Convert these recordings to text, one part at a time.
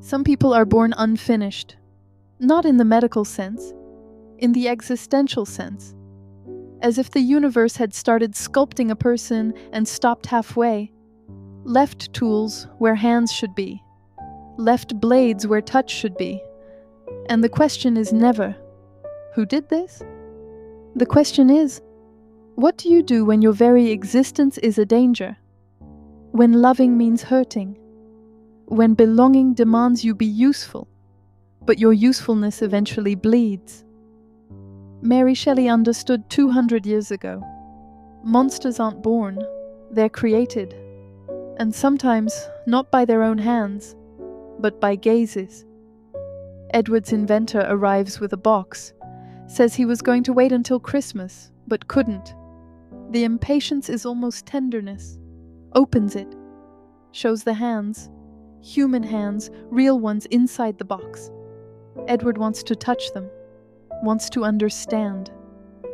Some people are born unfinished, not in the medical sense, in the existential sense, as if the universe had started sculpting a person and stopped halfway, left tools where hands should be, left blades where touch should be. And the question is never, who did this? The question is, what do you do when your very existence is a danger? When loving means hurting? When belonging demands you be useful, but your usefulness eventually bleeds? Mary Shelley understood 200 years ago. Monsters aren't born, they're created. And sometimes not by their own hands, but by gazes. Edward's inventor arrives with a box, says he was going to wait until Christmas, but couldn't. The impatience is almost tenderness. Opens it. Shows the hands. Human hands, real ones inside the box. Edward wants to touch them. Wants to understand.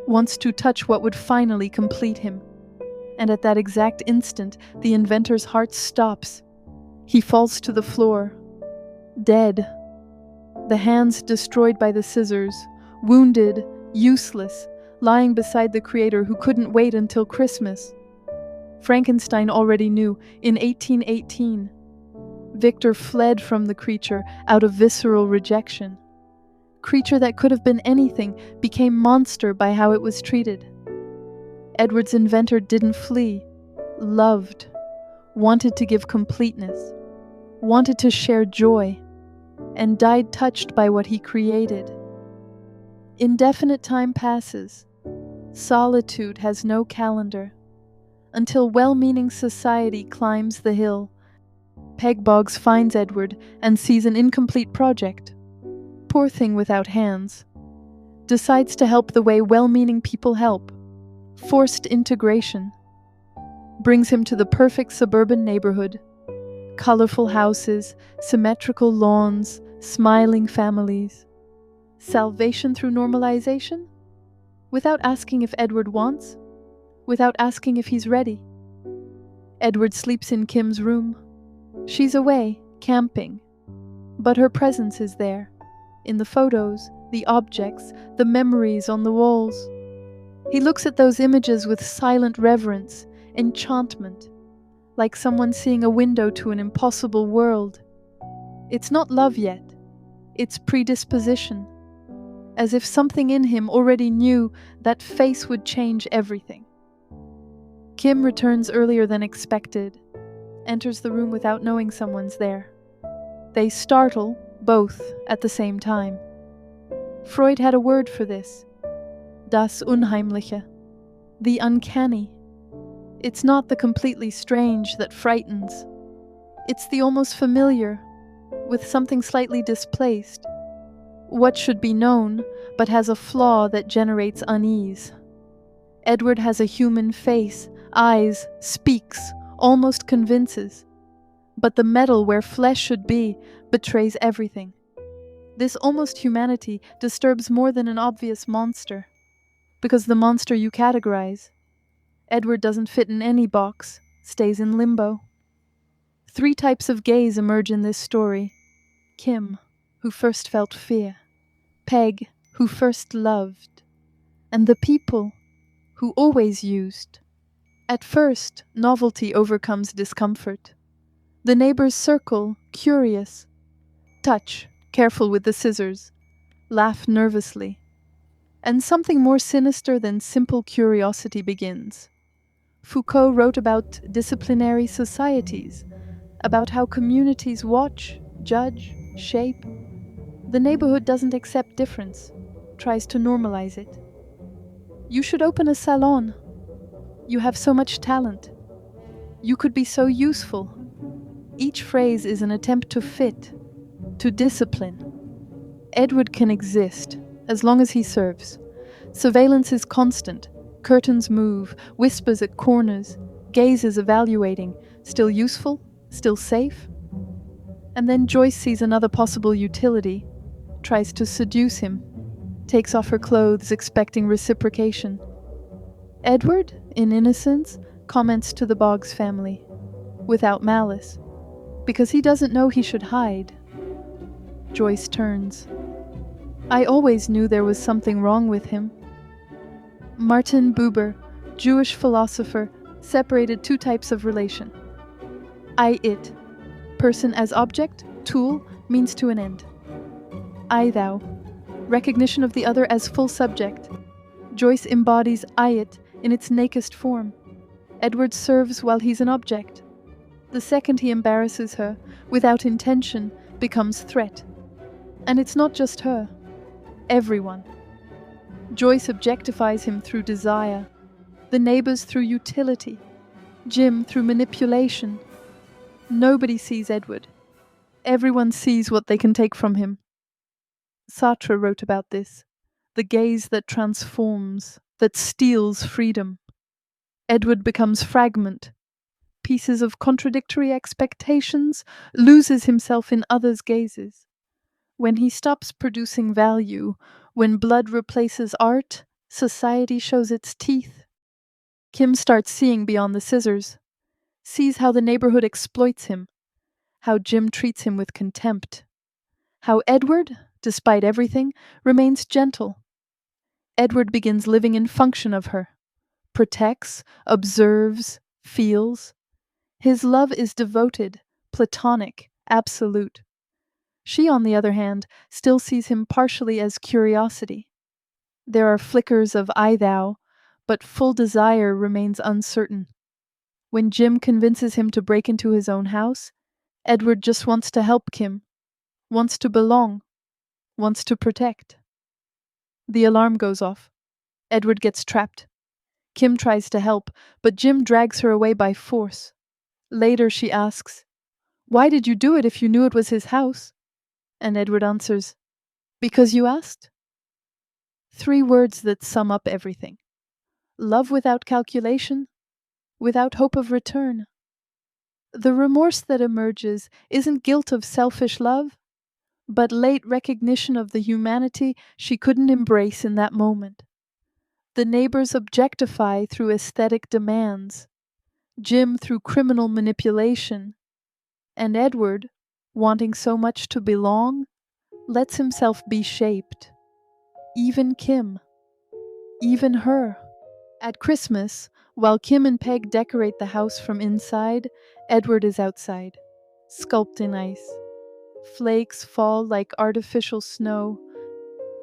Wants to touch what would finally complete him. And at that exact instant, the inventor's heart stops. He falls to the floor. Dead. The hands destroyed by the scissors. Wounded. Useless. Lying beside the creator who couldn't wait until Christmas. Frankenstein already knew in 1818. Victor fled from the creature out of visceral rejection. Creature that could have been anything became monster by how it was treated. Edward's inventor didn't flee, loved, wanted to give completeness, wanted to share joy, and died touched by what he created. Indefinite time passes. Solitude has no calendar, until well-meaning society climbs the hill. Peg Boggs finds Edward and sees an incomplete project. Poor thing without hands. Decides to help the way well-meaning people help. Forced integration. Brings him to the perfect suburban neighborhood. Colorful houses, symmetrical lawns, smiling families. Salvation through normalization? Without asking if Edward wants. Without asking if he's ready. Edward sleeps in Kim's room. She's away, camping. But her presence is there. In the photos, the objects, the memories on the walls. He looks at those images with silent reverence, enchantment, like someone seeing a window to an impossible world. It's not love yet. It's predisposition. As if something in him already knew that face would change everything. Kim returns earlier than expected, enters the room without knowing someone's there. They startle, both, at the same time. Freud had a word for this. Das Unheimliche. The uncanny. It's not the completely strange that frightens. It's the almost familiar, with something slightly displaced. What should be known, but has a flaw that generates unease. Edward has a human face, eyes, speaks, almost convinces. But the metal where flesh should be betrays everything. This almost humanity disturbs more than an obvious monster, because the monster you categorize. Edward doesn't fit in any box, stays in limbo. 3 types of gaze emerge in this story. Kim, who first felt fear. Peg, who first loved. And the people, who always used. At first, novelty overcomes discomfort. The neighbors circle, curious. Touch, careful with the scissors. Laugh nervously. And something more sinister than simple curiosity begins. Foucault wrote about disciplinary societies, about how communities watch, judge, shape. The neighborhood doesn't accept difference, tries to normalize it. You should open a salon. You have so much talent. You could be so useful. Each phrase is an attempt to fit, to discipline. Edward can exist, as long as he serves. Surveillance is constant. Curtains move, whispers at corners, gazes evaluating. Still useful? Still safe? And then Joyce sees another possible utility, tries to seduce him, takes off her clothes expecting reciprocation. Edward, in innocence, comments to the Boggs family, without malice, because he doesn't know he should hide. Joyce turns. I always knew there was something wrong with him. Martin Buber, Jewish philosopher, separated two types of relation. I-it, person as object, tool, means to an end. I-thou, recognition of the other as full subject. Joyce embodies I-it in its nakest form. Edward serves while he's an object. The second he embarrasses her, without intention, becomes threat. And it's not just her. Everyone. Joyce objectifies him through desire, the neighbors through utility, Jim through manipulation. Nobody sees Edward. Everyone sees what they can take from him. Sartre wrote about this, the gaze that transforms, that steals freedom. Edward becomes fragment, pieces of contradictory expectations, loses himself in others' gazes. When he stops producing value, when blood replaces art, society shows its teeth. Kim starts seeing beyond the scissors, sees how the neighborhood exploits him, how Jim treats him with contempt, how Edward, despite everything, remains gentle. Edward begins living in function of her, protects, observes, feels. His love is devoted, platonic, absolute. She, on the other hand, still sees him partially as curiosity. There are flickers of I-thou, but full desire remains uncertain. When Jim convinces him to break into his own house, Edward just wants to help Kim, wants to belong, wants to protect. The alarm goes off. Edward gets trapped. Kim tries to help, but Jim drags her away by force. Later she asks, "Why did you do it if you knew it was his house?" And Edward answers, "Because you asked." 3 words that sum up everything. Love without calculation, without hope of return. The remorse that emerges isn't guilt of selfish love, but late recognition of the humanity she couldn't embrace in that moment. The neighbors objectify through aesthetic demands, Jim through criminal manipulation, and Edward, wanting so much to belong, lets himself be shaped. Even Kim. Even her. At Christmas, while Kim and Peg decorate the house from inside, Edward is outside, sculpted in ice. Flakes fall like artificial snow.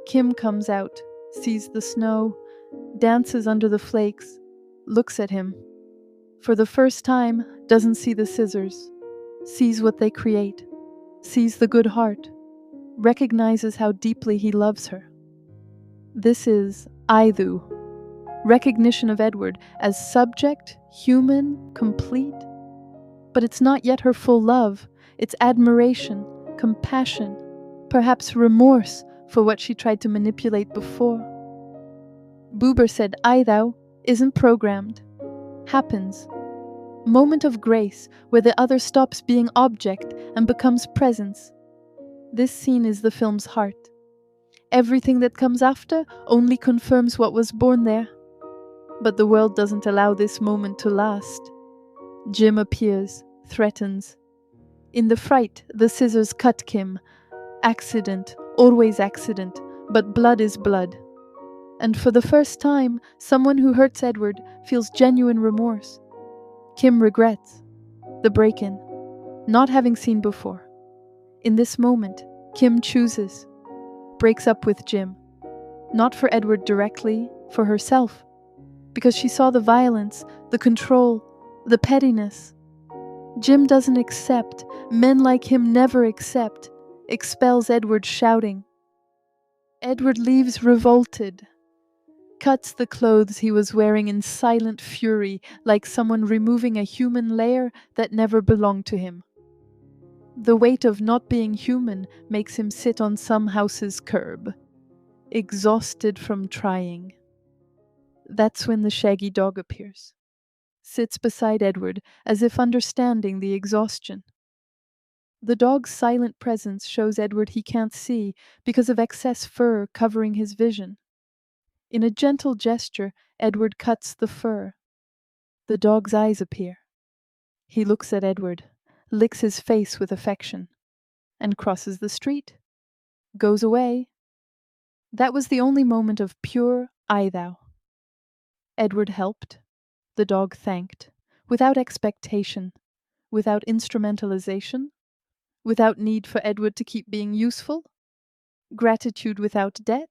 Kim comes out, sees the snow, dances under the flakes, looks at him. For the first time, doesn't see the scissors, sees what they create, sees the good heart, recognizes how deeply he loves her. This is I-thou, recognition of Edward as subject, human, complete. But it's not yet her full love, it's admiration, compassion, perhaps remorse for what she tried to manipulate before. Buber said I-thou isn't programmed, happens. Moment of grace where the other stops being object and becomes presence. This scene is the film's heart. Everything that comes after only confirms what was born there. But the world doesn't allow this moment to last. Jim appears, threatens. In the fright, the scissors cut Kim. Accident, always accident, but blood is blood. And for the first time, someone who hurts Edward feels genuine remorse. Kim regrets the break-in, not having seen before. In this moment, Kim chooses, breaks up with Jim. Not for Edward directly, for herself. Because she saw the violence, the control, the pettiness. Jim doesn't accept, men like him never accept, expels Edward shouting. Edward leaves revolted, cuts the clothes he was wearing in silent fury, like someone removing a human layer that never belonged to him. The weight of not being human makes him sit on some house's curb, exhausted from trying. That's when the shaggy dog appears, sits beside Edward as if understanding the exhaustion. The dog's silent presence shows Edward he can't see because of excess fur covering his vision. In a gentle gesture, Edward cuts the fur. The dog's eyes appear. He looks at Edward, licks his face with affection, and crosses the street. goes away. That was the only moment of pure I-thou. Edward helped. The dog thanked, without expectation, without instrumentalization, without need for Edward to keep being useful, gratitude without debt,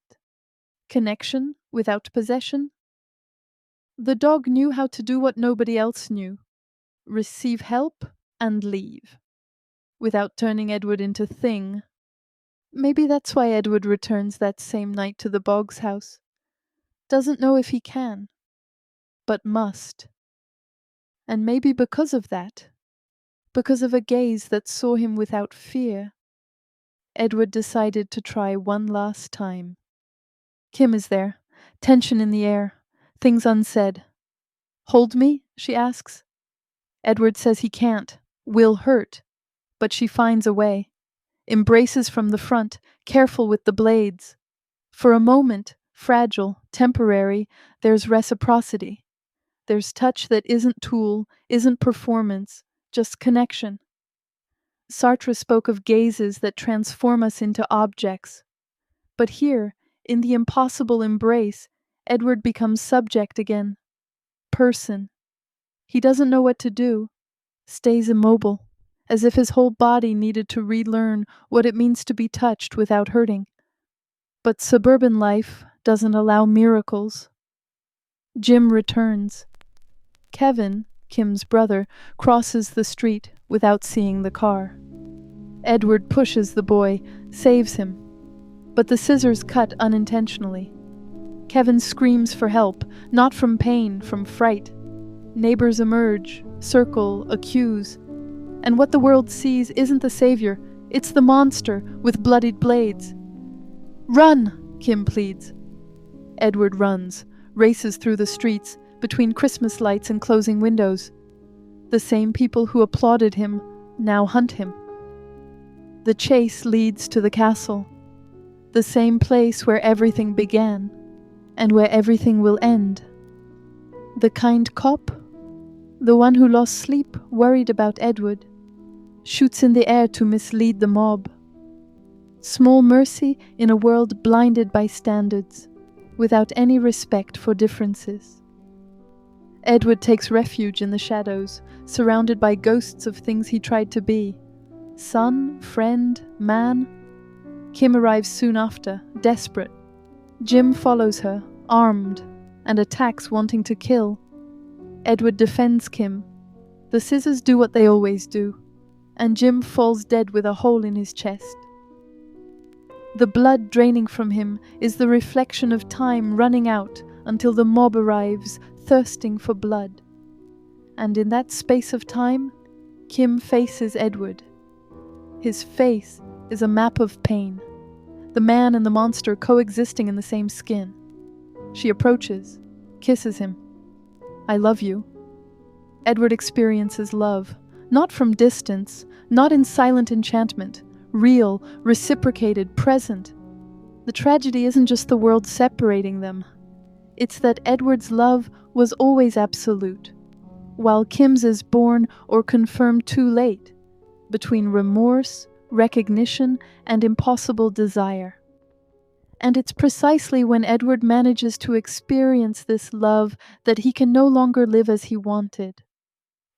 connection without possession. The dog knew how to do what nobody else knew, receive help and leave, without turning Edward into thing. Maybe that's why Edward returns that same night to the Boggs house. Doesn't know if he can, but must. And maybe because of that, because of a gaze that saw him without fear, Edward decided to try one last time. Kim is there, tension in the air, things unsaid. Hold me? She asks. Edward says he can't, will hurt, but she finds a way. Embraces from the front, careful with the blades. For a moment, fragile, temporary, there's reciprocity. There's touch that isn't tool, isn't performance, just connection. Sartre spoke of gazes that transform us into objects. But here, in the impossible embrace, Edward becomes subject again. Person. He doesn't know what to do, stays immobile, as if his whole body needed to relearn what it means to be touched without hurting. But suburban life doesn't allow miracles. Jim returns. Kevin, Kim's brother, crosses the street without seeing the car. Edward pushes the boy, saves him. But the scissors cut unintentionally. Kevin screams for help, not from pain, from fright. Neighbors emerge, circle, accuse. And what the world sees isn't the savior, it's the monster with bloodied blades. Run, Kim pleads. Edward runs, races through the streets, between Christmas lights and closing windows. The same people who applauded him now hunt him. The chase leads to the castle, the same place where everything began, and where everything will end. The kind cop, the one who lost sleep, worried about Edward, shoots in the air to mislead the mob. Small mercy in a world blinded by standards, without any respect for differences. Edward takes refuge in the shadows, surrounded by ghosts of things he tried to be. Son, friend, man. Kim arrives soon after, desperate. Jim follows her, armed, and attacks, wanting to kill. Edward defends Kim. The scissors do what they always do, and Jim falls dead with a hole in his chest. The blood draining from him is the reflection of time running out until the mob arrives, thirsting for blood. And in that space of time, Kim faces Edward. His face is a map of pain, the man and the monster coexisting in the same skin. She approaches, kisses him. I love you. Edward experiences love, not from distance, not in silent enchantment, real, reciprocated, present. The tragedy isn't just the world separating them. It's that Edward's love was always absolute, while Kim's is born or confirmed too late, between remorse, recognition, and impossible desire. And it's precisely when Edward manages to experience this love that he can no longer live as he wanted,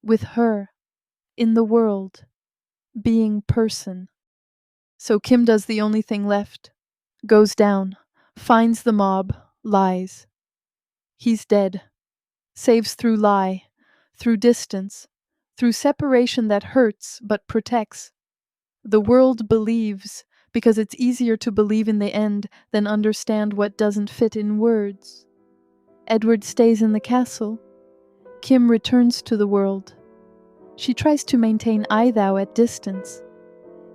with her, in the world, being person. So Kim does the only thing left, goes down, finds the mob, lies. He's dead, saves through lie, through distance, through separation that hurts but protects. The world believes, because it's easier to believe in the end than understand what doesn't fit in words. Edward stays in the castle. Kim returns to the world. She tries to maintain I-thou at distance.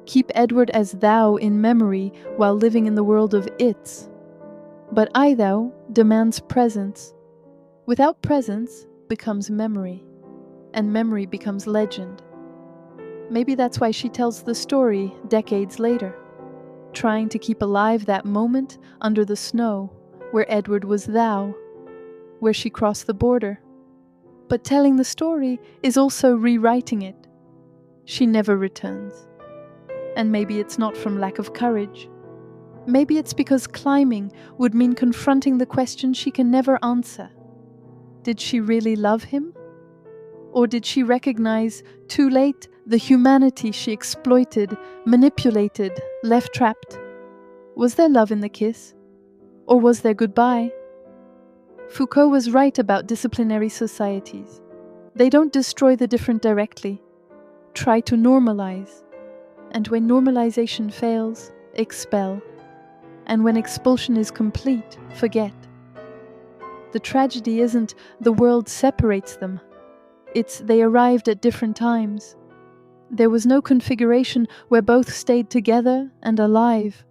Keep Edward as thou in memory while living in the world of its. But I-thou demands presence. Without presence becomes memory, and memory becomes legend. Maybe that's why she tells the story decades later, trying to keep alive that moment under the snow where Edward was thou, where she crossed the border. But telling the story is also rewriting it. She never returns. And maybe it's not from lack of courage. Maybe it's because climbing would mean confronting the question she can never answer. Did she really love him? Or did she recognize, too late, the humanity she exploited, manipulated, left trapped? Was there love in the kiss? Or was there goodbye? Foucault was right about disciplinary societies. They don't destroy the different directly. Try to normalize. And when normalization fails, expel. And when expulsion is complete, forget. The tragedy isn't the world separates them. It's they arrived at different times. There was no configuration where both stayed together and alive.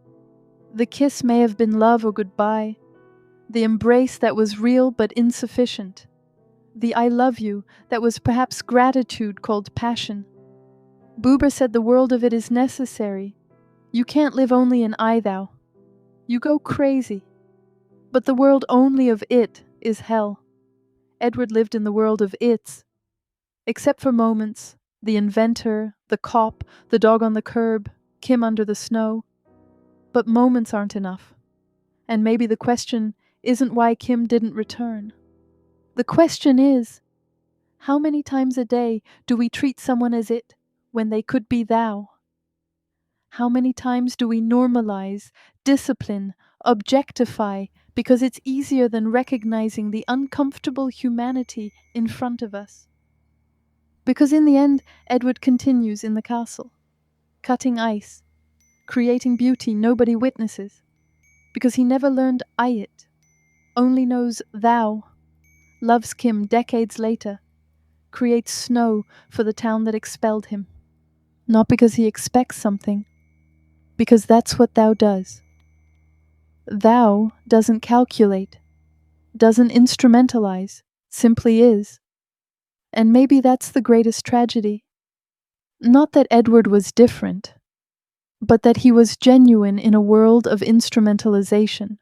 The kiss may have been love or goodbye. The embrace that was real but insufficient. The I love you that was perhaps gratitude called passion. Buber said the world of it is necessary. You can't live only in I-thou. You go crazy. But the world only of it is hell. Edward lived in the world of its. Except for moments, the inventor, the cop, the dog on the curb, Kim under the snow. But moments aren't enough. And maybe the question isn't why Kim didn't return. The question is, how many times a day do we treat someone as it when they could be thou? How many times do we normalize, discipline, objectify because it's easier than recognizing the uncomfortable humanity in front of us? Because in the end, Edward continues in the castle, cutting ice, creating beauty nobody witnesses, because he never learned it, only knows thou, loves Kim decades later, creates snow for the town that expelled him, not because he expects something, because that's what thou does. Thou doesn't calculate, doesn't instrumentalize, simply is. And maybe that's the greatest tragedy. Not that Edward was different, but that he was genuine in a world of instrumentalization.